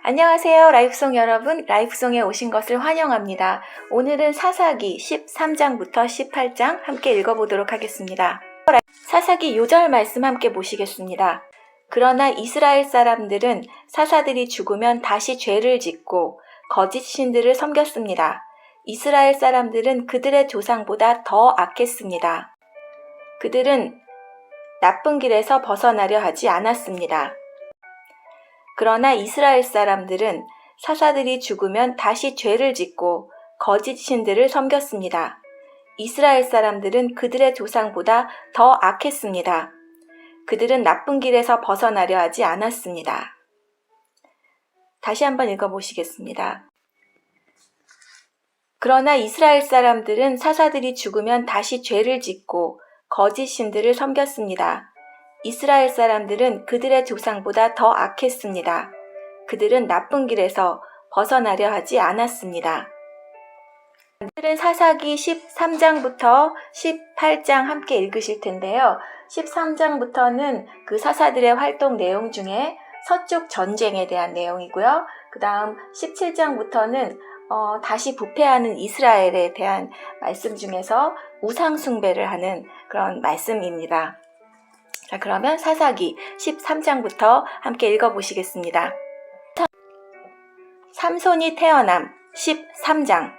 안녕하세요. 라이프송 여러분, 라이프송에 오신 것을 환영합니다. 오늘은 사사기 13장부터 18장 함께 읽어보도록 하겠습니다. 사사기 요절 말씀 함께 보시겠습니다. 그러나 이스라엘 사람들은 사사들이 죽으면 다시 죄를 짓고 거짓 신들을 섬겼습니다. 이스라엘 사람들은 그들의 조상보다 더 악했습니다. 그들은 나쁜 길에서 벗어나려 하지 않았습니다. 그러나 이스라엘 사람들은 사사들이 죽으면 다시 죄를 짓고 거짓 신들을 섬겼습니다. 이스라엘 사람들은 그들의 조상보다 더 악했습니다. 그들은 나쁜 길에서 벗어나려 하지 않았습니다. 다시 한번 읽어보시겠습니다. 그러나 이스라엘 사람들은 사사들이 죽으면 다시 죄를 짓고 거짓 신들을 섬겼습니다. 이스라엘 사람들은 그들의 조상보다 더 악했습니다. 그들은 나쁜 길에서 벗어나려 하지 않았습니다. 오늘은 사사기 13장부터 18장 함께 읽으실 텐데요. 13장부터는 그 사사들의 활동 내용 중에 서쪽 전쟁에 대한 내용이고요. 그 다음 17장부터는 다시 부패하는 이스라엘에 대한 말씀 중에서 우상 숭배를 하는 그런 말씀입니다. 자, 그러면 사사기 13장부터 함께 읽어보시겠습니다. 삼손이 태어남 13장.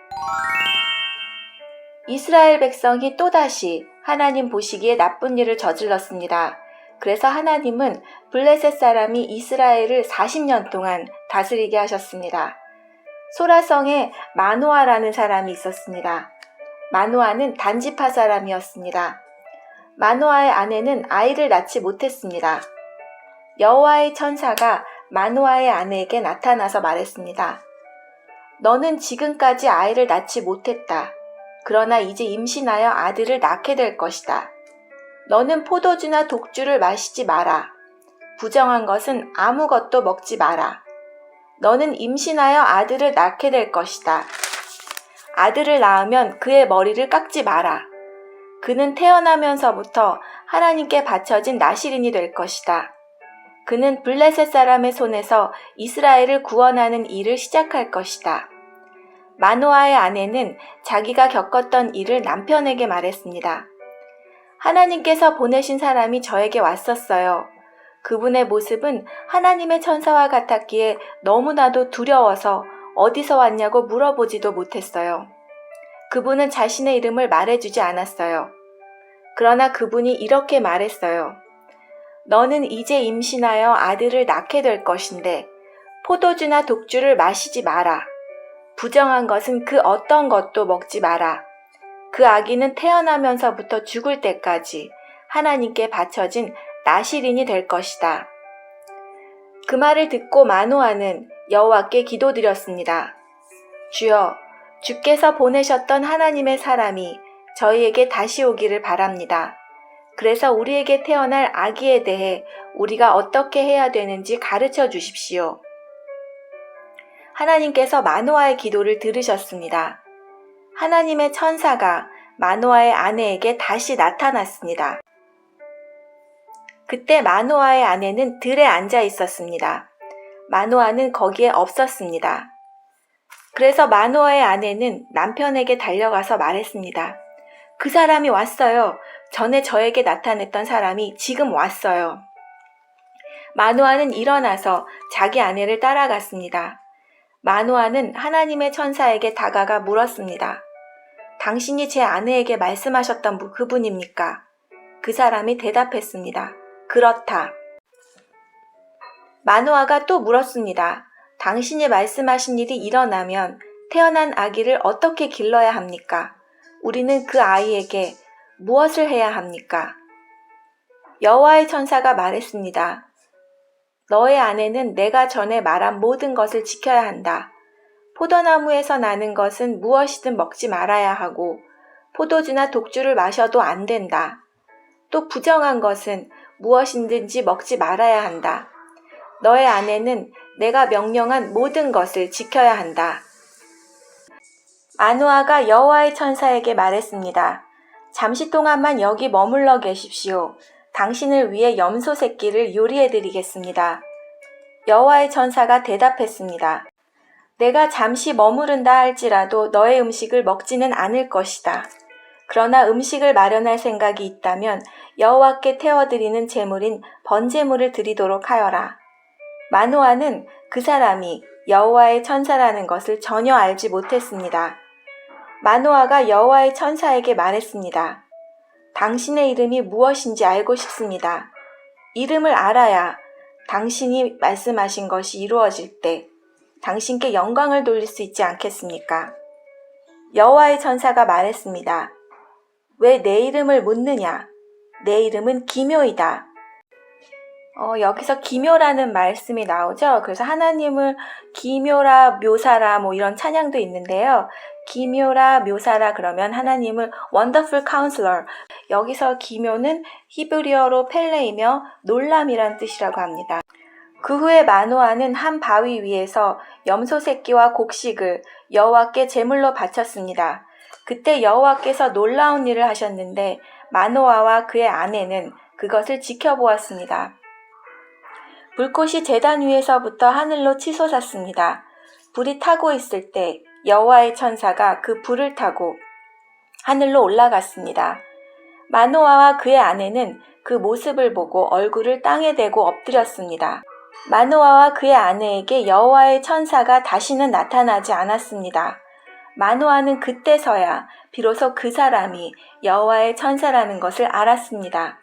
이스라엘 백성이 또다시 하나님 보시기에 나쁜 일을 저질렀습니다. 그래서 하나님은 블레셋 사람이 이스라엘을 40년 동안 다스리게 하셨습니다. 소라성에 마노아라는 사람이 있었습니다. 마노아는 단지파 사람이었습니다. 마노아의 아내는 아이를 낳지 못했습니다. 여호와의 천사가 마노아의 아내에게 나타나서 말했습니다. 너는 지금까지 아이를 낳지 못했다. 그러나 이제 임신하여 아들을 낳게 될 것이다. 너는 포도주나 독주를 마시지 마라. 부정한 것은 아무것도 먹지 마라. 너는 임신하여 아들을 낳게 될 것이다. 아들을 낳으면 그의 머리를 깎지 마라. 그는 태어나면서부터 하나님께 바쳐진 나실인이 될 것이다. 그는 블레셋 사람의 손에서 이스라엘을 구원하는 일을 시작할 것이다. 마노아의 아내는 자기가 겪었던 일을 남편에게 말했습니다. 하나님께서 보내신 사람이 저에게 왔었어요. 그분의 모습은 하나님의 천사와 같았기에 너무나도 두려워서 어디서 왔냐고 물어보지도 못했어요. 그분은 자신의 이름을 말해주지 않았어요. 그러나 그분이 이렇게 말했어요. 너는 이제 임신하여 아들을 낳게 될 것인데 포도주나 독주를 마시지 마라. 부정한 것은 그 어떤 것도 먹지 마라. 그 아기는 태어나면서부터 죽을 때까지 하나님께 바쳐진 나실인이 될 것이다. 그 말을 듣고 마노아는 여호와께 기도드렸습니다. 주여, 주께서 보내셨던 하나님의 사람이 저희에게 다시 오기를 바랍니다. 그래서 우리에게 태어날 아기에 대해 우리가 어떻게 해야 되는지 가르쳐 주십시오. 하나님께서 마노아의 기도를 들으셨습니다. 하나님의 천사가 마노아의 아내에게 다시 나타났습니다. 그때 마노아의 아내는 들에 앉아 있었습니다. 마노아는 거기에 없었습니다. 그래서 마노아의 아내는 남편에게 달려가서 말했습니다. 그 사람이 왔어요. 전에 저에게 나타냈던 사람이 지금 왔어요. 마노아는 일어나서 자기 아내를 따라갔습니다. 마노아는 하나님의 천사에게 다가가 물었습니다. 당신이 제 아내에게 말씀하셨던 그분입니까? 그 사람이 대답했습니다. 그렇다. 마노아가 또 물었습니다. 당신이 말씀하신 일이 일어나면 태어난 아기를 어떻게 길러야 합니까? 우리는 그 아이에게 무엇을 해야 합니까? 여호와의 천사가 말했습니다. 너의 아내는 내가 전에 말한 모든 것을 지켜야 한다. 포도나무에서 나는 것은 무엇이든 먹지 말아야 하고 포도주나 독주를 마셔도 안 된다. 또 부정한 것은 무엇이든지 먹지 말아야 한다. 너의 아내는 내가 명령한 모든 것을 지켜야 한다. 마노아가 여호와의 천사에게 말했습니다. 잠시 동안만 여기 머물러 계십시오. 당신을 위해 염소 새끼를 요리해 드리겠습니다. 여호와의 천사가 대답했습니다. 내가 잠시 머무른다 할지라도 너의 음식을 먹지는 않을 것이다. 그러나 음식을 마련할 생각이 있다면 여호와께 태워드리는 제물인 번제물을 드리도록 하여라. 마노아는 그 사람이 여호와의 천사라는 것을 전혀 알지 못했습니다. 마노아가 여호와의 천사에게 말했습니다. 당신의 이름이 무엇인지 알고 싶습니다. 이름을 알아야 당신이 말씀하신 것이 이루어질 때 당신께 영광을 돌릴 수 있지 않겠습니까? 여호와의 천사가 말했습니다. 왜 내 이름을 묻느냐? 내 이름은 기묘이다. 여기서 기묘라는 말씀이 나오죠. 그래서 하나님을 기묘라, 묘사라 이런 찬양도 있는데요. 기묘라, 묘사라 그러면 하나님을 Wonderful Counselor. 여기서 기묘는 히브리어로 펠레이며 놀람이란 뜻이라고 합니다. 그 후에 마노아는 한 바위 위에서 염소 새끼와 곡식을 여호와께 제물로 바쳤습니다. 그때 여호와께서 놀라운 일을 하셨는데 마노아와 그의 아내는 그것을 지켜보았습니다. 불꽃이 제단 위에서부터 하늘로 치솟았습니다. 불이 타고 있을 때 여호와의 천사가 그 불을 타고 하늘로 올라갔습니다. 마노아와 그의 아내는 그 모습을 보고 얼굴을 땅에 대고 엎드렸습니다. 마노아와 그의 아내에게 여호와의 천사가 다시는 나타나지 않았습니다. 마노아는 그때서야 비로소 그 사람이 여호와의 천사라는 것을 알았습니다.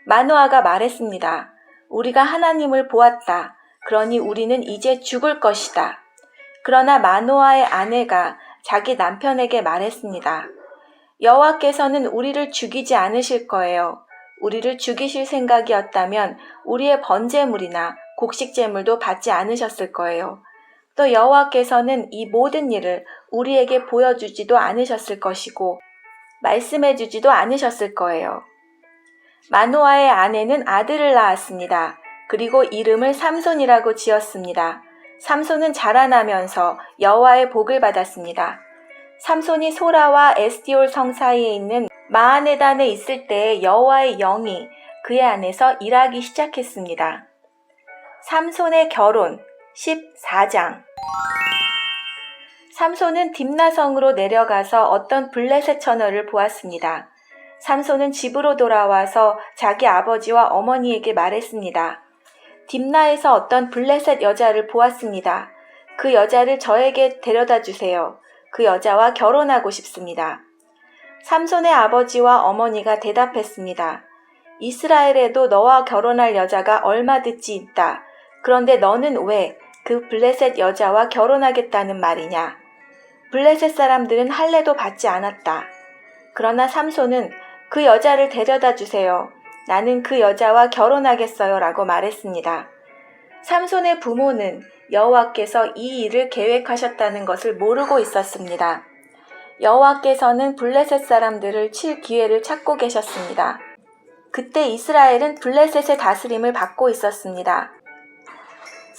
마노아가 말했습니다. 우리가 하나님을 보았다. 그러니 우리는 이제 죽을 것이다. 그러나 마노아의 아내가 자기 남편에게 말했습니다. 여호와께서는 우리를 죽이지 않으실 거예요. 우리를 죽이실 생각이었다면 우리의 번제물이나 곡식제물도 받지 않으셨을 거예요. 또 여호와께서는 이 모든 일을 우리에게 보여주지도 않으셨을 것이고 말씀해주지도 않으셨을 거예요. 마노아의 아내는 아들을 낳았습니다. 그리고 이름을 삼손이라고 지었습니다. 삼손은 자라나면서 여호와의 복을 받았습니다. 삼손이 소라와 에스디올 성 사이에 있는 마하네단에 있을 때 여호와의 영이 그의 안에서 일하기 시작했습니다. 삼손의 결혼 14장. 삼손은 딥나성으로 내려가서 어떤 블레셋 처녀를 보았습니다. 삼손은 집으로 돌아와서 자기 아버지와 어머니에게 말했습니다. 딥나에서 어떤 블레셋 여자를 보았습니다. 그 여자를 저에게 데려다 주세요. 그 여자와 결혼하고 싶습니다. 삼손의 아버지와 어머니가 대답했습니다. 이스라엘에도 너와 결혼할 여자가 얼마든지 있다. 그런데 너는 왜 그 블레셋 여자와 결혼하겠다는 말이냐? 블레셋 사람들은 할례도 받지 않았다. 그러나 삼손은 그 여자를 데려다 주세요. 나는 그 여자와 결혼하겠어요 라고 말했습니다. 삼손의 부모는 여호와께서 이 일을 계획하셨다는 것을 모르고 있었습니다. 여호와께서는 블레셋 사람들을 칠 기회를 찾고 계셨습니다. 그때 이스라엘은 블레셋의 다스림을 받고 있었습니다.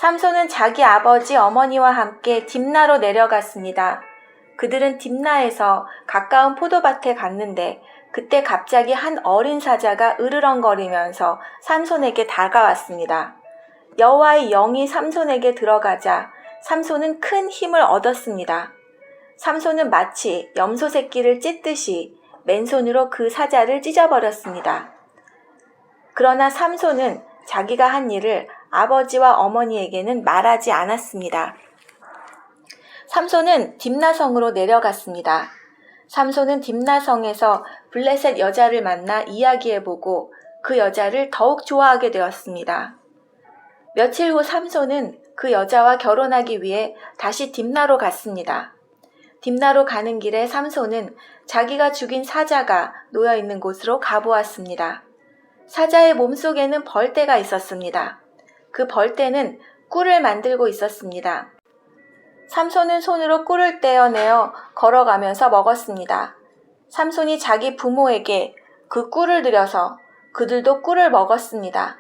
삼손은 자기 아버지 어머니와 함께 딥나로 내려갔습니다. 그들은 딥나에서 가까운 포도밭에 갔는데 그때 갑자기 한 어린 사자가 으르렁거리면서 삼손에게 다가왔습니다. 여호와의 영이 삼손에게 들어가자 삼손은 큰 힘을 얻었습니다. 삼손은 마치 염소 새끼를 찢듯이 맨손으로 그 사자를 찢어버렸습니다. 그러나 삼손은 자기가 한 일을 아버지와 어머니에게는 말하지 않았습니다. 삼손은 딥나성으로 내려갔습니다. 삼손은 딥나성에서 블레셋 여자를 만나 이야기해보고 그 여자를 더욱 좋아하게 되었습니다. 며칠 후 삼손은 그 여자와 결혼하기 위해 다시 딥나로 갔습니다. 딥나로 가는 길에 삼손은 자기가 죽인 사자가 놓여있는 곳으로 가보았습니다. 사자의 몸속에는 벌떼가 있었습니다. 그 벌떼는 꿀을 만들고 있었습니다. 삼손은 손으로 꿀을 떼어내어 걸어가면서 먹었습니다. 삼손이 자기 부모에게 그 꿀을 들여서 그들도 꿀을 먹었습니다.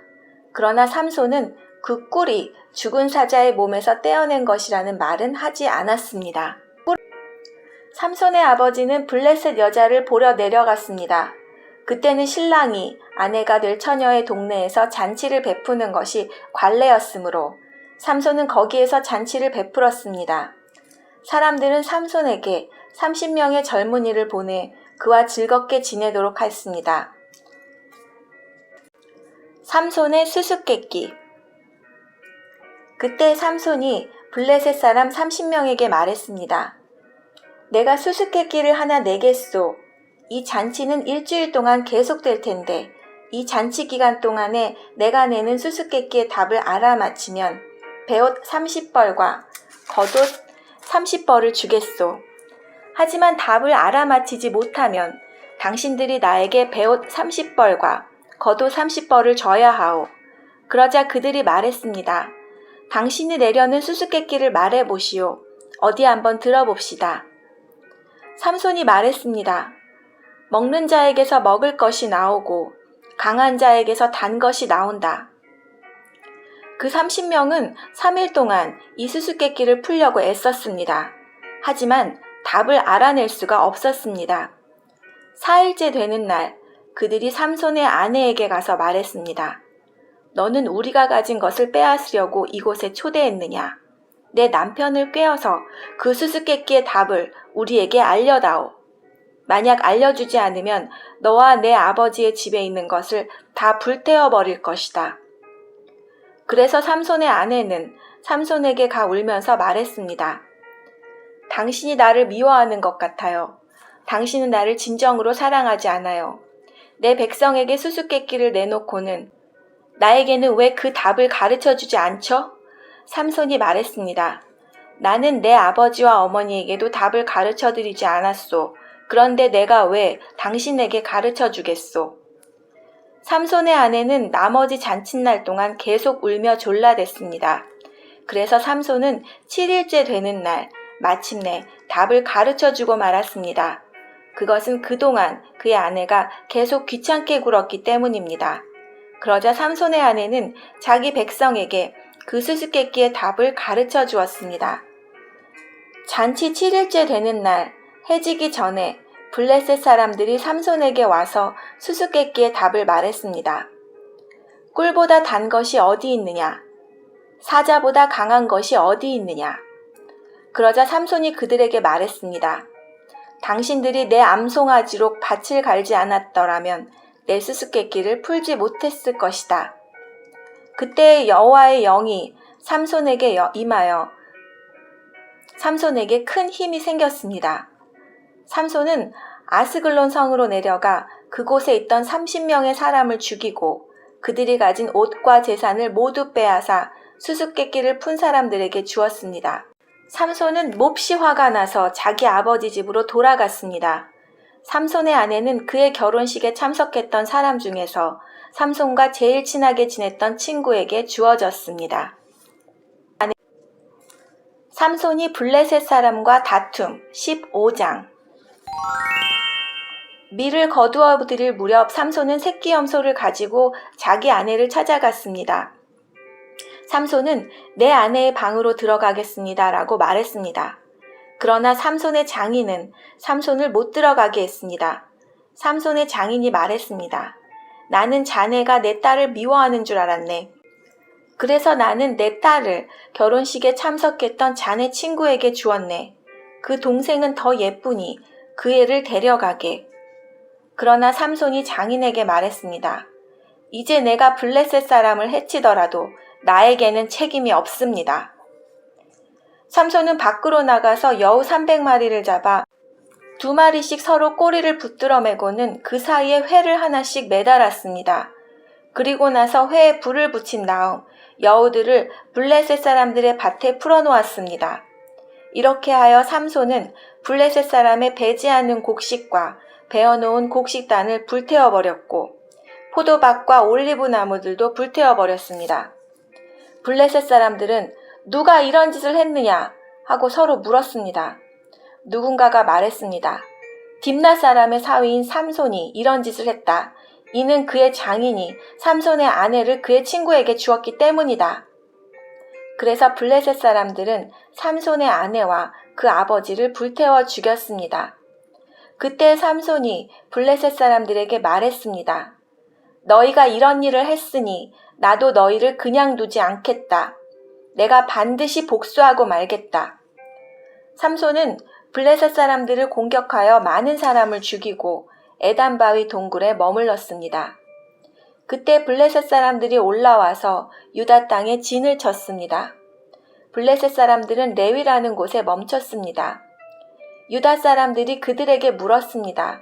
그러나 삼손은 그 꿀이 죽은 사자의 몸에서 떼어낸 것이라는 말은 하지 않았습니다. 삼손의 아버지는 블레셋 여자를 보러 내려갔습니다. 그때는 신랑이 아내가 될 처녀의 동네에서 잔치를 베푸는 것이 관례였으므로 삼손은 거기에서 잔치를 베풀었습니다. 사람들은 삼손에게 30명의 젊은이를 보내 그와 즐겁게 지내도록 했습니다. 삼손의 수수께끼. 그때 삼손이 블레셋 사람 30명에게 말했습니다. 내가 수수께끼를 하나 내겠소. 이 잔치는 일주일 동안 계속될 텐데 이 잔치 기간 동안에 내가 내는 수수께끼의 답을 알아맞히면 베옷 30벌과 겉옷 30벌을 주겠소. 하지만 답을 알아맞히지 못하면 당신들이 나에게 베옷 30벌과 겉옷 30벌을 줘야 하오. 그러자 그들이 말했습니다. 당신이 내려는 수수께끼를 말해보시오. 어디 한번 들어봅시다. 삼손이 말했습니다. 먹는 자에게서 먹을 것이 나오고 강한 자에게서 단 것이 나온다. 그 30명은 3일 동안 이 수수께끼를 풀려고 애썼습니다. 하지만 답을 알아낼 수가 없었습니다. 4일째 되는 날 그들이 삼손의 아내에게 가서 말했습니다. 너는 우리가 가진 것을 빼앗으려고 이곳에 초대했느냐? 내 남편을 꾀어서 그 수수께끼의 답을 우리에게 알려다오. 만약 알려주지 않으면 너와 내 아버지의 집에 있는 것을 다 불태워버릴 것이다. 그래서 삼손의 아내는 삼손에게 가 울면서 말했습니다. 당신이 나를 미워하는 것 같아요. 당신은 나를 진정으로 사랑하지 않아요. 내 백성에게 수수께끼를 내놓고는 나에게는 왜 그 답을 가르쳐주지 않죠? 삼손이 말했습니다. 나는 내 아버지와 어머니에게도 답을 가르쳐드리지 않았소. 그런데 내가 왜 당신에게 가르쳐주겠소? 삼손의 아내는 나머지 잔칫날 동안 계속 울며 졸라댔습니다. 그래서 삼손은 7일째 되는 날 마침내 답을 가르쳐주고 말았습니다. 그것은 그동안 그의 아내가 계속 귀찮게 굴었기 때문입니다. 그러자 삼손의 아내는 자기 백성에게 그 수수께끼의 답을 가르쳐 주었습니다. 잔치 7일째 되는 날 해지기 전에 블레셋 사람들이 삼손에게 와서 수수께끼의 답을 말했습니다. 꿀보다 단 것이 어디 있느냐? 사자보다 강한 것이 어디 있느냐? 그러자 삼손이 그들에게 말했습니다. 당신들이 내 암송아지로 밭을 갈지 않았더라면 내 수수께끼를 풀지 못했을 것이다. 그때 여호와의 영이 삼손에게 임하여 삼손에게 큰 힘이 생겼습니다. 삼손은 아스글론 성으로 내려가 그곳에 있던 30명의 사람을 죽이고 그들이 가진 옷과 재산을 모두 빼앗아 수수께끼를 푼 사람들에게 주었습니다. 삼손은 몹시 화가 나서 자기 아버지 집으로 돌아갔습니다. 삼손의 아내는 그의 결혼식에 참석했던 사람 중에서 삼손과 제일 친하게 지냈던 친구에게 주어졌습니다. 삼손이 블레셋 사람과 다툼 15장. 밀을 거두어 드릴 무렵 삼손은 새끼 염소를 가지고 자기 아내를 찾아갔습니다. 삼손은 내 아내의 방으로 들어가겠습니다 라고 말했습니다. 그러나 삼손의 장인은 삼손을 못 들어가게 했습니다. 삼손의 장인이 말했습니다. 나는 자네가 내 딸을 미워하는 줄 알았네. 그래서 나는 내 딸을 결혼식에 참석했던 자네 친구에게 주었네. 그 동생은 더 예쁘니 그 애를 데려가게. 그러나 삼손이 장인에게 말했습니다. 이제 내가 블레셋 사람을 해치더라도 나에게는 책임이 없습니다. 삼손은 밖으로 나가서 여우 300마리를 잡아 2마리씩 서로 꼬리를 붙들어 매고는 그 사이에 회를 하나씩 매달았습니다. 그리고 나서 회에 불을 붙인 다음 여우들을 블레셋 사람들의 밭에 풀어놓았습니다. 이렇게 하여 삼손은 블레셋 사람의 배지 않은 곡식과 베어놓은 곡식단을 불태워버렸고 포도밭과 올리브 나무들도 불태워버렸습니다. 블레셋 사람들은 누가 이런 짓을 했느냐 하고 서로 물었습니다. 누군가가 말했습니다. 딥나 사람의 사위인 삼손이 이런 짓을 했다. 이는 그의 장인이 삼손의 아내를 그의 친구에게 주었기 때문이다. 그래서 블레셋 사람들은 삼손의 아내와 그 아버지를 불태워 죽였습니다. 그때 삼손이 블레셋 사람들에게 말했습니다. 너희가 이런 일을 했으니 나도 너희를 그냥 두지 않겠다. 내가 반드시 복수하고 말겠다. 삼손은 블레셋 사람들을 공격하여 많은 사람을 죽이고 에단바위 동굴에 머물렀습니다. 그때 블레셋 사람들이 올라와서 유다 땅에 진을 쳤습니다. 블레셋 사람들은 레위라는 곳에 멈췄습니다. 유다 사람들이 그들에게 물었습니다.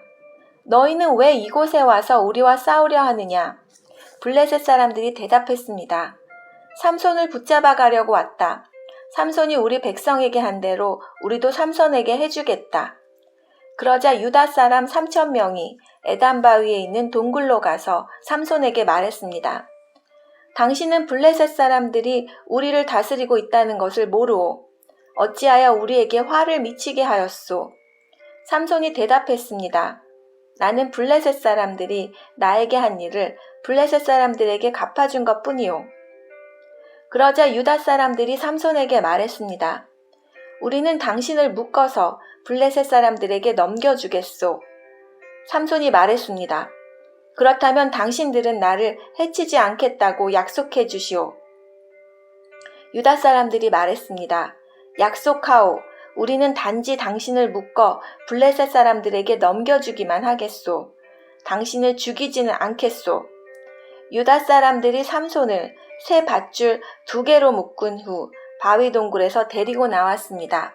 너희는 왜 이곳에 와서 우리와 싸우려 하느냐? 블레셋 사람들이 대답했습니다. 삼손을 붙잡아 가려고 왔다. 삼손이 우리 백성에게 한 대로 우리도 삼손에게 해주겠다. 그러자 유다 사람 3,000명이 에단바위에 있는 동굴로 가서 삼손에게 말했습니다. 당신은 블레셋 사람들이 우리를 다스리고 있다는 것을 모르오. 어찌하여 우리에게 화를 미치게 하였소? 삼손이 대답했습니다. 나는 블레셋 사람들이 나에게 한 일을 블레셋 사람들에게 갚아준 것 뿐이오. 그러자 유다 사람들이 삼손에게 말했습니다. 우리는 당신을 묶어서 블레셋 사람들에게 넘겨주겠소. 삼손이 말했습니다. 그렇다면 당신들은 나를 해치지 않겠다고 약속해 주시오. 유다 사람들이 말했습니다. 약속하오. 우리는 단지 당신을 묶어 블레셋 사람들에게 넘겨주기만 하겠소. 당신을 죽이지는 않겠소. 유다 사람들이 삼손을 새 밧줄 2개로 묶은 후 바위 동굴에서 데리고 나왔습니다.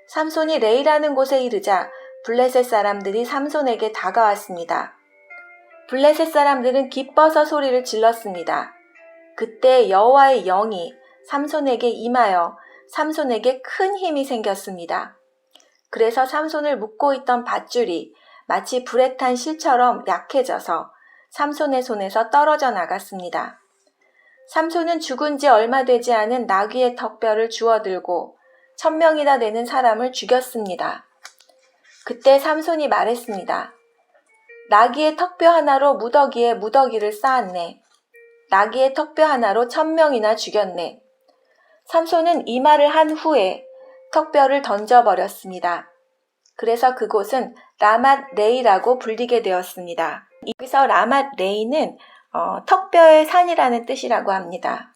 삼손이 레이라는 곳에 이르자 블레셋 사람들이 삼손에게 다가왔습니다. 블레셋 사람들은 기뻐서 소리를 질렀습니다. 그때 여호와의 영이 삼손에게 임하여 삼손에게 큰 힘이 생겼습니다. 그래서 삼손을 묶고 있던 밧줄이 마치 불에 탄 실처럼 약해져서 삼손의 손에서 떨어져 나갔습니다. 삼손은 죽은 지 얼마 되지 않은 나귀의 턱뼈를 주워들고 1,000명이나 되는 사람을 죽였습니다. 그때 삼손이 말했습니다. 나귀의 턱뼈 하나로 무더기에 무더기를 쌓았네. 나귀의 턱뼈 하나로 1,000명이나 죽였네. 삼손은 이 말을 한 후에 턱뼈를 던져버렸습니다. 그래서 그곳은 라맛 레이라고 불리게 되었습니다. 여기서 라맛 레이는 턱뼈의 산이라는 뜻이라고 합니다.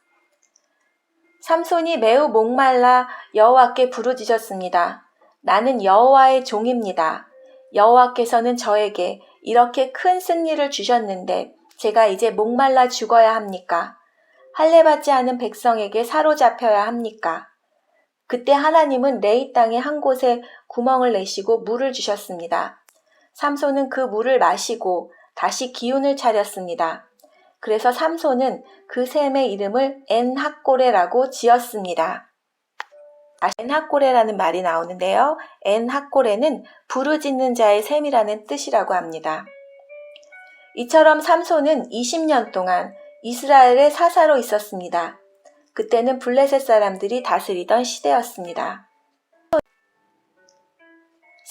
삼손이 매우 목말라 여호와께 부르짖었습니다. 나는 여호와의 종입니다. 여호와께서는 저에게 이렇게 큰 승리를 주셨는데 제가 이제 목말라 죽어야 합니까? 할례받지 않은 백성에게 사로잡혀야 합니까? 그때 하나님은 레이 땅의 한 곳에 구멍을 내시고 물을 주셨습니다. 삼손은 그 물을 마시고 다시 기운을 차렸습니다. 그래서 삼손은 그 샘의 이름을 엔핫고레라고 지었습니다. 엔핫고레라는 말이 나오는데요. 엔핫고레는 부르짖는 자의 샘이라는 뜻이라고 합니다. 이처럼 삼손은 20년 동안 이스라엘의 사사로 있었습니다. 그때는 블레셋 사람들이 다스리던 시대였습니다.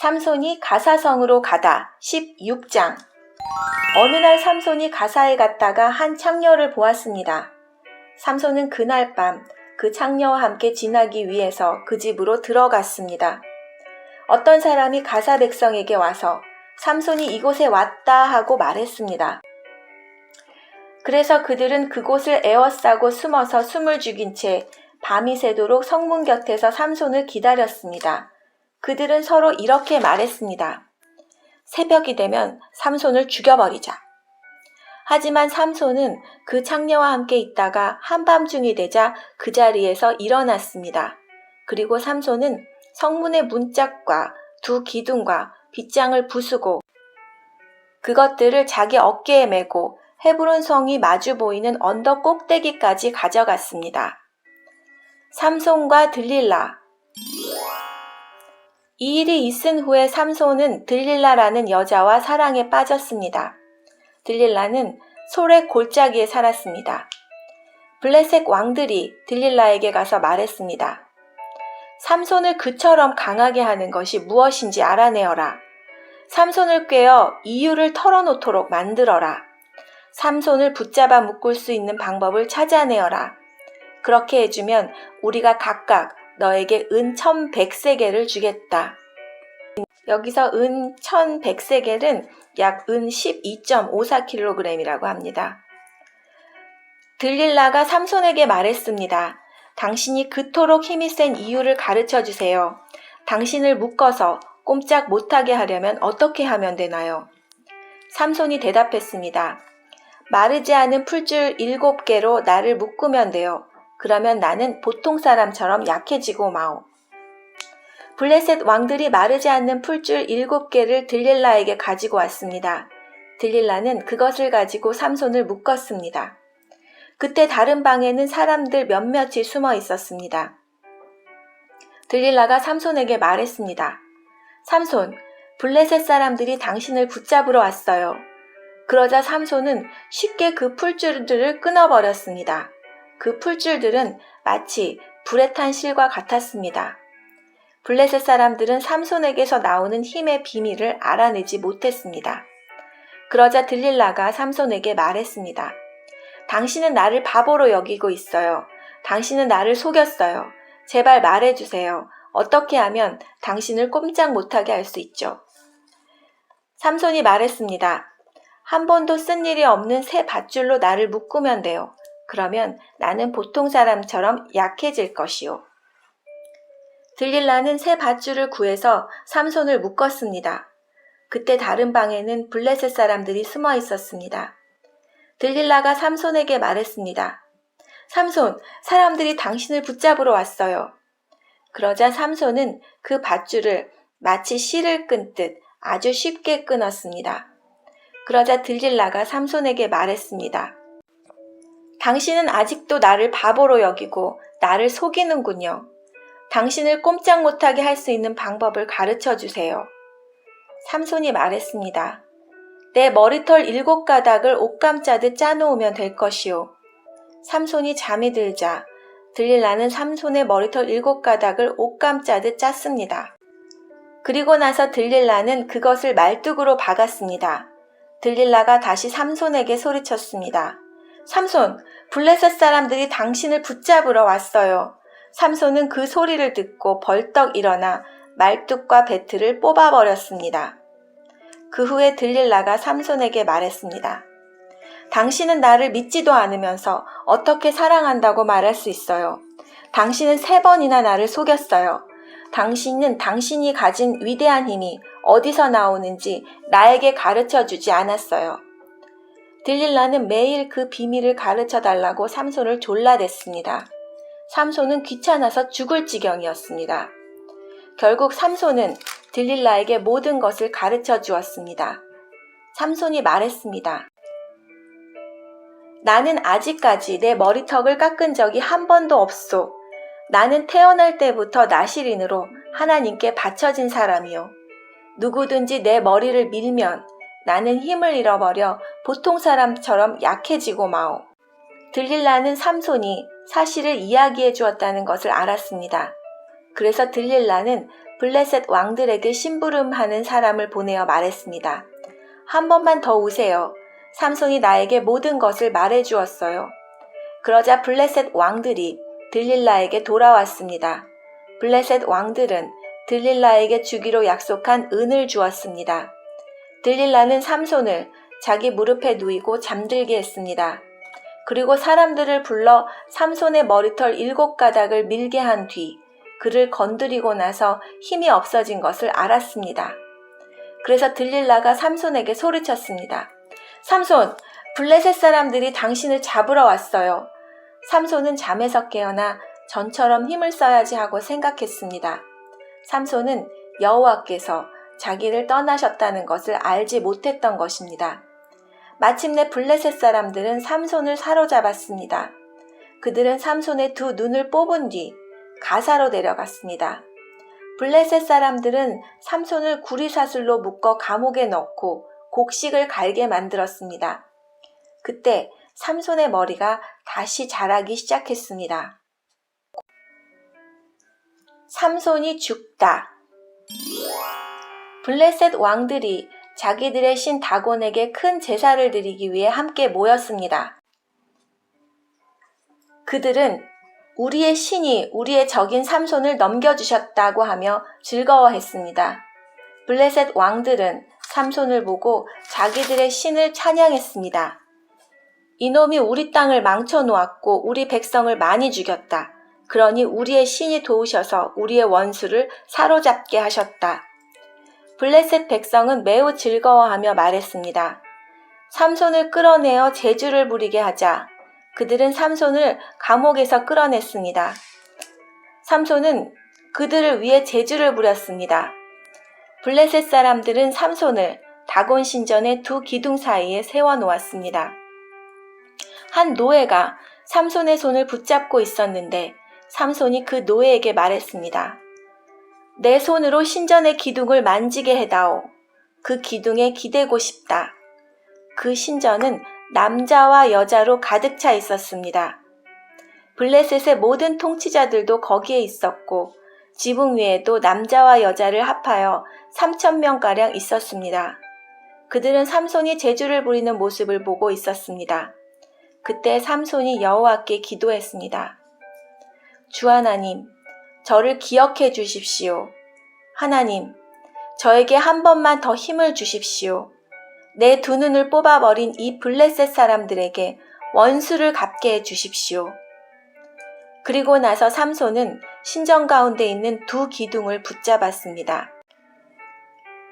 삼손이 가사성으로 가다 16장. 어느 날 삼손이 가사에 갔다가 한 창녀를 보았습니다. 삼손은 그날 밤 그 창녀와 함께 지나기 위해서 그 집으로 들어갔습니다. 어떤 사람이 가사 백성에게 와서 삼손이 이곳에 왔다 하고 말했습니다. 그래서 그들은 그곳을 에워싸고 숨어서 숨을 죽인 채 밤이 새도록 성문 곁에서 삼손을 기다렸습니다. 그들은 서로 이렇게 말했습니다. 새벽이 되면 삼손을 죽여버리자. 하지만 삼손은 그 창녀와 함께 있다가 한밤중이 되자 그 자리에서 일어났습니다. 그리고 삼손은 성문의 문짝과 2 기둥과 빗장을 부수고 그것들을 자기 어깨에 메고 헤브론 성이 마주 보이는 언덕 꼭대기까지 가져갔습니다. 삼손과 들릴라. 이 일이 있은 후에 삼손은 들릴라라는 여자와 사랑에 빠졌습니다. 들릴라는 솔의 골짜기에 살았습니다. 블레셋 왕들이 들릴라에게 가서 말했습니다. 삼손을 그처럼 강하게 하는 것이 무엇인지 알아내어라. 삼손을 꿰어 이유를 털어놓도록 만들어라. 삼손을 붙잡아 묶을 수 있는 방법을 찾아내어라. 그렇게 해주면 우리가 각각 너에게 은 1100세겔을 주겠다. 여기서 은 1100세겔은 약 은 12.54kg이라고 합니다. 들릴라가 삼손에게 말했습니다. 당신이 그토록 힘이 센 이유를 가르쳐 주세요. 당신을 묶어서 꼼짝 못하게 하려면 어떻게 하면 되나요? 삼손이 대답했습니다. 마르지 않은 풀줄 7개로 나를 묶으면 돼요. 그러면 나는 보통 사람처럼 약해지고 마오. 블레셋 왕들이 마르지 않는 풀줄 7개를 들릴라에게 가지고 왔습니다. 들릴라는 그것을 가지고 삼손을 묶었습니다. 그때 다른 방에는 사람들 몇몇이 숨어 있었습니다. 들릴라가 삼손에게 말했습니다. 삼손, 블레셋 사람들이 당신을 붙잡으러 왔어요. 그러자 삼손은 쉽게 그 풀줄들을 끊어버렸습니다. 그 풀줄들은 마치 불에 탄 실과 같았습니다. 블레셋 사람들은 삼손에게서 나오는 힘의 비밀을 알아내지 못했습니다. 그러자 들릴라가 삼손에게 말했습니다. 당신은 나를 바보로 여기고 있어요. 당신은 나를 속였어요. 제발 말해주세요. 어떻게 하면 당신을 꼼짝 못하게 할 수 있죠? 삼손이 말했습니다. 한 번도 쓴 일이 없는 새 밧줄로 나를 묶으면 돼요. 그러면 나는 보통 사람처럼 약해질 것이요. 들릴라는 새 밧줄을 구해서 삼손을 묶었습니다. 그때 다른 방에는 블레셋 사람들이 숨어 있었습니다. 들릴라가 삼손에게 말했습니다. 삼손, 사람들이 당신을 붙잡으러 왔어요. 그러자 삼손은 그 밧줄을 마치 실을 끊듯 아주 쉽게 끊었습니다. 그러자 들릴라가 삼손에게 말했습니다. 당신은 아직도 나를 바보로 여기고 나를 속이는군요. 당신을 꼼짝 못하게 할 수 있는 방법을 가르쳐 주세요. 삼손이 말했습니다. 내 머리털 7가닥을 옷감 짜듯 짜놓으면 될 것이요. 삼손이 잠이 들자 들릴라는 삼손의 머리털 7가닥을 옷감 짜듯 짰습니다. 그리고 나서 들릴라는 그것을 말뚝으로 박았습니다. 들릴라가 다시 삼손에게 소리쳤습니다. 삼손, 블레셋 사람들이 당신을 붙잡으러 왔어요. 삼손은 그 소리를 듣고 벌떡 일어나 말뚝과 배틀을 뽑아버렸습니다. 그 후에 들릴라가 삼손에게 말했습니다. 당신은 나를 믿지도 않으면서 어떻게 사랑한다고 말할 수 있어요. 당신은 3번이나 나를 속였어요. 당신은 당신이 가진 위대한 힘이 어디서 나오는지 나에게 가르쳐 주지 않았어요. 들릴라는 매일 그 비밀을 가르쳐 달라고 삼손을 졸라댔습니다. 삼손은 귀찮아서 죽을 지경이었습니다. 결국 삼손은 들릴라에게 모든 것을 가르쳐 주었습니다. 삼손이 말했습니다. 나는 아직까지 내 머리턱을 깎은 적이 한 번도 없소. 나는 태어날 때부터 나실인으로 하나님께 바쳐진 사람이요. 누구든지 내 머리를 밀면 나는 힘을 잃어버려 보통 사람처럼 약해지고 마오. 들릴라는 삼손이 사실을 이야기해 주었다는 것을 알았습니다. 그래서 들릴라는 블레셋 왕들에게 심부름하는 사람을 보내어 말했습니다. 한 번만 더 오세요. 삼손이 나에게 모든 것을 말해 주었어요. 그러자 블레셋 왕들이 들릴라에게 돌아왔습니다. 블레셋 왕들은 들릴라에게 주기로 약속한 은을 주었습니다. 들릴라는 삼손을 자기 무릎에 누이고 잠들게 했습니다. 그리고 사람들을 불러 삼손의 머리털 7가닥을 밀게 한 뒤 그를 건드리고 나서 힘이 없어진 것을 알았습니다. 그래서 들릴라가 삼손에게 소리쳤습니다. 삼손, 블레셋 사람들이 당신을 잡으러 왔어요. 삼손은 잠에서 깨어나 전처럼 힘을 써야지 하고 생각했습니다. 삼손은 여호와께서 자기를 떠나셨다는 것을 알지 못했던 것입니다. 마침내 블레셋 사람들은 삼손을 사로잡았습니다. 그들은 삼손의 2 눈을 뽑은 뒤 가사로 데려갔습니다. 블레셋 사람들은 삼손을 구리사슬로 묶어 감옥에 넣고 곡식을 갈게 만들었습니다. 그때 삼손의 머리가 다시 자라기 시작했습니다. 삼손이 죽다. 블레셋 왕들이 자기들의 신 다곤에게 큰 제사를 드리기 위해 함께 모였습니다. 그들은 우리의 신이 우리의 적인 삼손을 넘겨주셨다고 하며 즐거워했습니다. 블레셋 왕들은 삼손을 보고 자기들의 신을 찬양했습니다. 이놈이 우리 땅을 망쳐놓았고 우리 백성을 많이 죽였다. 그러니 우리의 신이 도우셔서 우리의 원수를 사로잡게 하셨다. 블레셋 백성은 매우 즐거워하며 말했습니다. 삼손을 끌어내어 제주를 부리게 하자. 그들은 삼손을 감옥에서 끌어냈습니다. 삼손은 그들을 위해 제주를 부렸습니다. 블레셋 사람들은 삼손을 다곤 신전의 두 기둥 사이에 세워놓았습니다. 한 노예가 삼손의 손을 붙잡고 있었는데 삼손이 그 노예에게 말했습니다. 내 손으로 신전의 기둥을 만지게 해다오. 그 기둥에 기대고 싶다. 그 신전은 남자와 여자로 가득 차 있었습니다. 블레셋의 모든 통치자들도 거기에 있었고 지붕 위에도 남자와 여자를 합하여 3,000명가량 있었습니다. 그들은 삼손이 제주를 부리는 모습을 보고 있었습니다. 그때 삼손이 여호와께 기도했습니다. 주 하나님, 저를 기억해 주십시오. 하나님, 저에게 한 번만 더 힘을 주십시오. 내 두 눈을 뽑아버린 이 블레셋 사람들에게 원수를 갚게 해 주십시오. 그리고 나서 삼손은 신전 가운데 있는 두 기둥을 붙잡았습니다.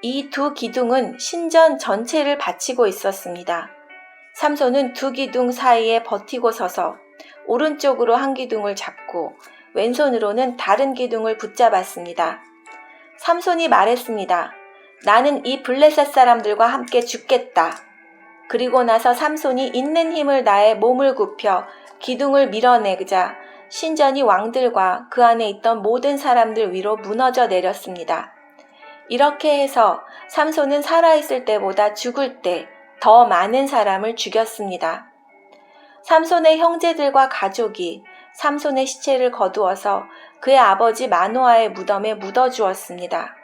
이 두 기둥은 신전 전체를 받치고 있었습니다. 삼손은 두 기둥 사이에 버티고 서서 오른쪽으로 한 기둥을 잡고 왼손으로는 다른 기둥을 붙잡았습니다. 삼손이 말했습니다. 나는 이 블레셋 사람들과 함께 죽겠다. 그리고 나서 삼손이 있는 힘을 다해 몸을 굽혀 기둥을 밀어내자 신전이 왕들과 그 안에 있던 모든 사람들 위로 무너져 내렸습니다. 이렇게 해서 삼손은 살아있을 때보다 죽을 때 더 많은 사람을 죽였습니다. 삼손의 형제들과 가족이 삼손의 시체를 거두어서 그의 아버지 마노아의 무덤에 묻어주었습니다.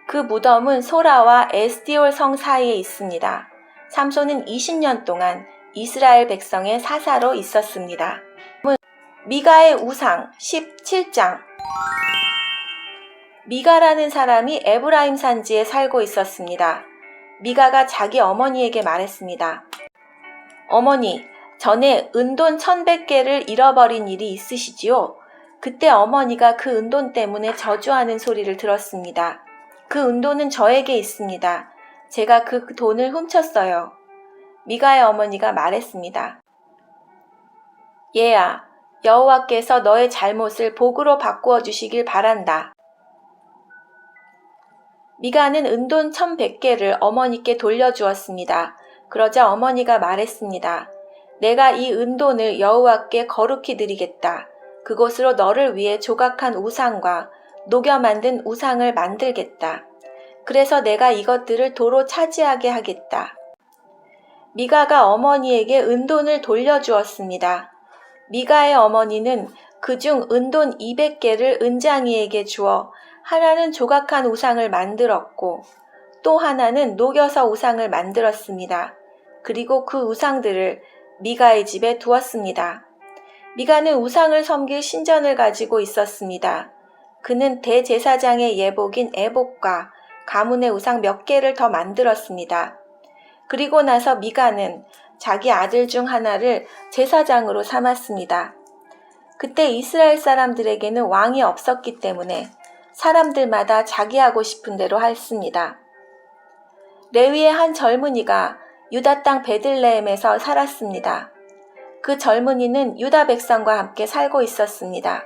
그 무덤은 소라와 에스디올 성 사이에 있습니다. 삼손은 20년 동안 이스라엘 백성의 사사로 있었습니다. 미가의 우상 17장. 미가라는 사람이 에브라임 산지에 살고 있었습니다. 미가가 자기 어머니에게 말했습니다. 어머니, 전에 은돈 1,100개를 잃어버린 일이 있으시지요? 그때 어머니가 그 은돈 때문에 저주하는 소리를 들었습니다. 그 은돈은 저에게 있습니다. 제가 그 돈을 훔쳤어요. 미가의 어머니가 말했습니다. 얘야, 여호와께서 너의 잘못을 복으로 바꾸어 주시길 바란다. 미가는 은돈 1,100개를 어머니께 돌려주었습니다. 그러자 어머니가 말했습니다. 내가 이 은돈을 여호와께 거룩히 드리겠다. 그곳으로 너를 위해 조각한 우상과 녹여 만든 우상을 만들겠다. 그래서 내가 이것들을 도로 차지하게 하겠다. 미가가 어머니에게 은돈을 돌려주었습니다. 미가의 어머니는 그중 은돈 200개를 은장이에게 주어 하나는 조각한 우상을 만들었고 또 하나는 녹여서 우상을 만들었습니다. 그리고 그 우상들을 미가의 집에 두었습니다. 미가는 우상을 섬길 신전을 가지고 있었습니다. 그는 대제사장의 예복인 에복과 가문의 우상 몇 개를 더 만들었습니다. 그리고 나서 미가는 자기 아들 중 하나를 제사장으로 삼았습니다. 그때 이스라엘 사람들에게는 왕이 없었기 때문에 사람들마다 자기 하고 싶은 대로 했습니다. 레위의 한 젊은이가 유다 땅 베들레헴에서 살았습니다. 그 젊은이는 유다 백성과 함께 살고 있었습니다.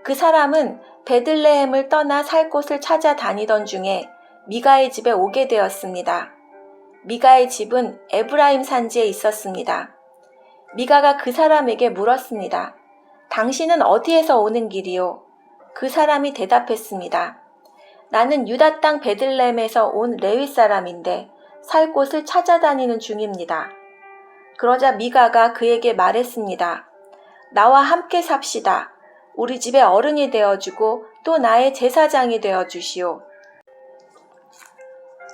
그 사람은 베들레헴을 떠나 살 곳을 찾아다니던 중에 미가의 집에 오게 되었습니다. 미가의 집은 에브라임 산지에 있었습니다. 미가가 그 사람에게 물었습니다. 당신은 어디에서 오는 길이요? 그 사람이 대답했습니다. 나는 유다 땅 베들레헴에서 온 레위 사람인데 살 곳을 찾아다니는 중입니다. 그러자 미가가 그에게 말했습니다. 나와 함께 삽시다. 우리 집의 어른이 되어주고 또 나의 제사장이 되어주시오.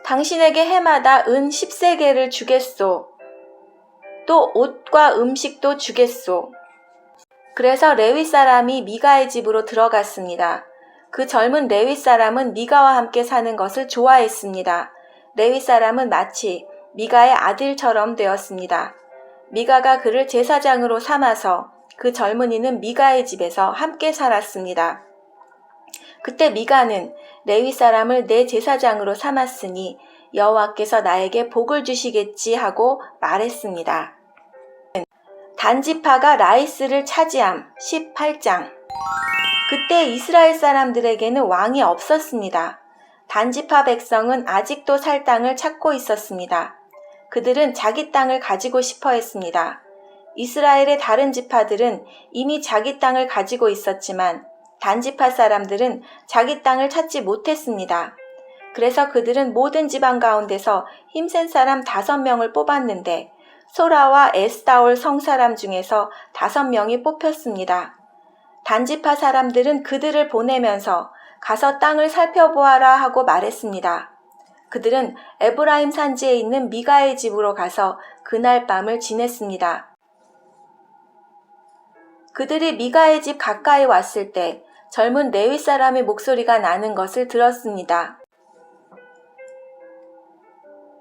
당신에게 해마다 은 10세겔을 주겠소. 또 옷과 음식도 주겠소. 그래서 레위 사람이 미가의 집으로 들어갔습니다. 그 젊은 레위 사람은 미가와 함께 사는 것을 좋아했습니다. 레위 사람은 마치 미가의 아들처럼 되었습니다. 미가가 그를 제사장으로 삼아서 그 젊은이는 미가의 집에서 함께 살았습니다. 그때 미가는 레위 사람을 내 제사장으로 삼았으니 여호와께서 나에게 복을 주시겠지 하고 말했습니다. 단지파가 라이스를 차지함 18장. 그때 이스라엘 사람들에게는 왕이 없었습니다. 단지파 백성은 아직도 살 땅을 찾고 있었습니다. 그들은 자기 땅을 가지고 싶어 했습니다. 이스라엘의 다른 지파들은 이미 자기 땅을 가지고 있었지만 단지파 사람들은 자기 땅을 찾지 못했습니다. 그래서 그들은 모든 지방 가운데서 힘센 사람 5명을 뽑았는데 소라와 에스다올 성 사람 중에서 5명이 뽑혔습니다. 단지파 사람들은 그들을 보내면서 가서 땅을 살펴보아라 하고 말했습니다. 그들은 에브라임 산지에 있는 미가의 집으로 가서 그날 밤을 지냈습니다. 그들이 미가의 집 가까이 왔을 때 젊은 레위 사람의 목소리가 나는 것을 들었습니다.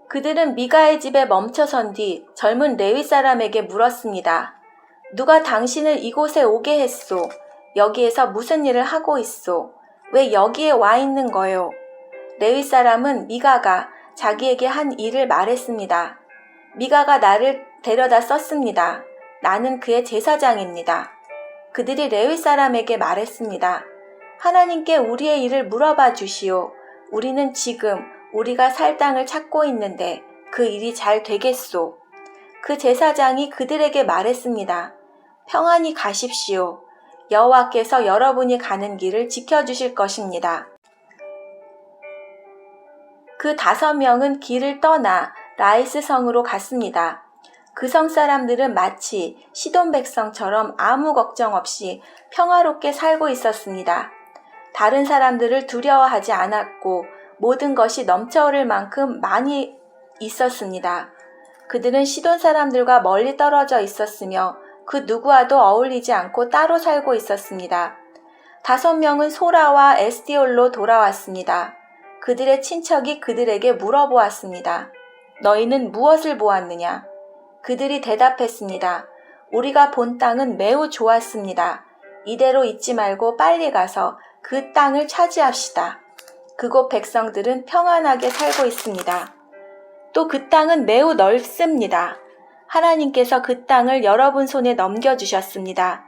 그들은 미가의 집에 멈춰선 뒤 젊은 레위 사람에게 물었습니다. 누가 당신을 이곳에 오게 했소? 여기에서 무슨 일을 하고 있소? 왜 여기에 와 있는 거요? 레위 사람은 미가가 자기에게 한 일을 말했습니다. 미가가 나를 데려다 썼습니다. 나는 그의 제사장입니다. 그들이 레위 사람에게 말했습니다. 하나님께 우리의 일을 물어봐 주시오. 우리는 지금 우리가 살 땅을 찾고 있는데 그 일이 잘 되겠소. 그 제사장이 그들에게 말했습니다. 평안히 가십시오. 여호와께서 여러분이 가는 길을 지켜주실 것입니다. 그 5명은 길을 떠나 라이스 성으로 갔습니다. 그 성 사람들은 마치 시돈 백성처럼 아무 걱정 없이 평화롭게 살고 있었습니다. 다른 사람들을 두려워하지 않았고 모든 것이 넘쳐흐를 만큼 많이 있었습니다. 그들은 시돈 사람들과 멀리 떨어져 있었으며 그 누구와도 어울리지 않고 따로 살고 있었습니다. 5명은 소라와 에스디올로 돌아왔습니다. 그들의 친척이 그들에게 물어보았습니다. 너희는 무엇을 보았느냐? 그들이 대답했습니다. 우리가 본 땅은 매우 좋았습니다. 이대로 있지 말고 빨리 가서 그 땅을 차지합시다. 그곳 백성들은 평안하게 살고 있습니다. 또 그 땅은 매우 넓습니다. 하나님께서 그 땅을 여러분 손에 넘겨주셨습니다.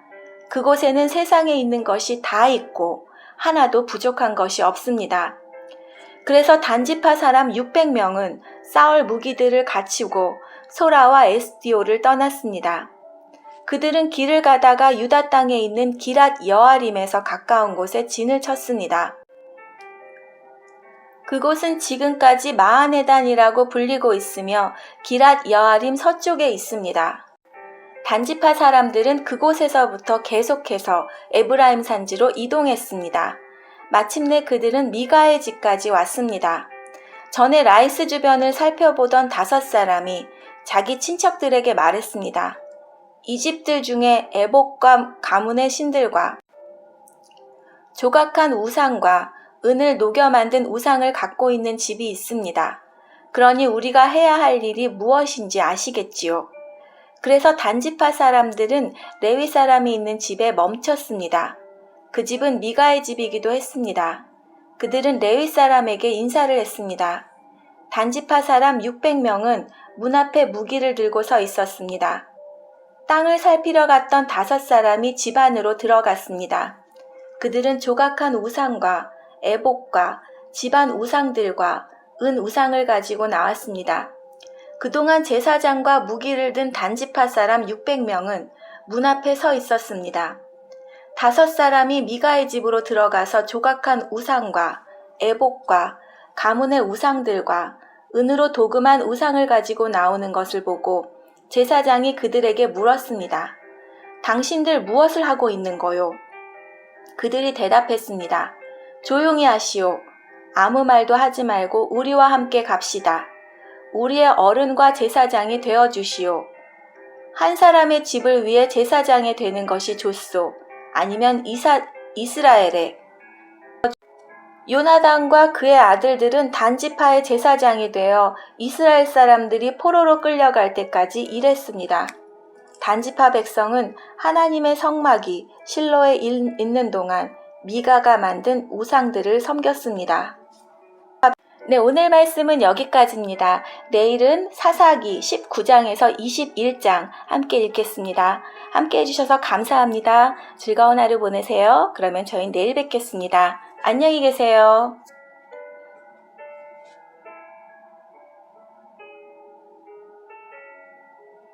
그곳에는 세상에 있는 것이 다 있고 하나도 부족한 것이 없습니다. 그래서 단지파 사람 600명은 싸울 무기들을 갖추고 소라와 에스디오를 떠났습니다. 그들은 길을 가다가 유다 땅에 있는 기랏 여아림에서 가까운 곳에 진을 쳤습니다. 그곳은 지금까지 마하네단이라고 불리고 있으며 기랏 여아림 서쪽에 있습니다. 단지파 사람들은 그곳에서부터 계속해서 에브라임 산지로 이동했습니다. 마침내 그들은 미가의 집까지 왔습니다. 전에 라이스 주변을 살펴보던 5사람이 자기 친척들에게 말했습니다. 이 집들 중에 에복과 가문의 신들과 조각한 우상과 은을 녹여 만든 우상을 갖고 있는 집이 있습니다. 그러니 우리가 해야 할 일이 무엇인지 아시겠지요. 그래서 단지파 사람들은 레위 사람이 있는 집에 멈췄습니다. 그 집은 미가의 집이기도 했습니다. 그들은 레위 사람에게 인사를 했습니다. 단지파 사람 600명은 문 앞에 무기를 들고 서 있었습니다. 땅을 살피러 갔던 5사람이 집 안으로 들어갔습니다. 그들은 조각한 우상과 에복과 집안 우상들과 은 우상을 가지고 나왔습니다. 그동안 제사장과 무기를 든 단지파 사람 600명은 문 앞에 서 있었습니다. 5사람이 미가의 집으로 들어가서 조각한 우상과 에복과 가문의 우상들과 은으로 도금한 우상을 가지고 나오는 것을 보고 제사장이 그들에게 물었습니다. 당신들 무엇을 하고 있는 거요? 그들이 대답했습니다. 조용히 하시오. 아무 말도 하지 말고 우리와 함께 갑시다. 우리의 어른과 제사장이 되어주시오. 한 사람의 집을 위해 제사장이 되는 것이 좋소. 아니면 이스라엘에 요나단과 그의 아들들은 단지파의 제사장이 되어 이스라엘 사람들이 포로로 끌려갈 때까지 일했습니다. 단지파 백성은 하나님의 성막이 실로에 있는 동안 미가가 만든 우상들을 섬겼습니다. 네, 오늘 말씀은 여기까지입니다. 내일은 사사기 19장에서 21장 함께 읽겠습니다. 함께 해주셔서 감사합니다. 즐거운 하루 보내세요. 그러면 저희 내일 뵙겠습니다. 안녕히 계세요.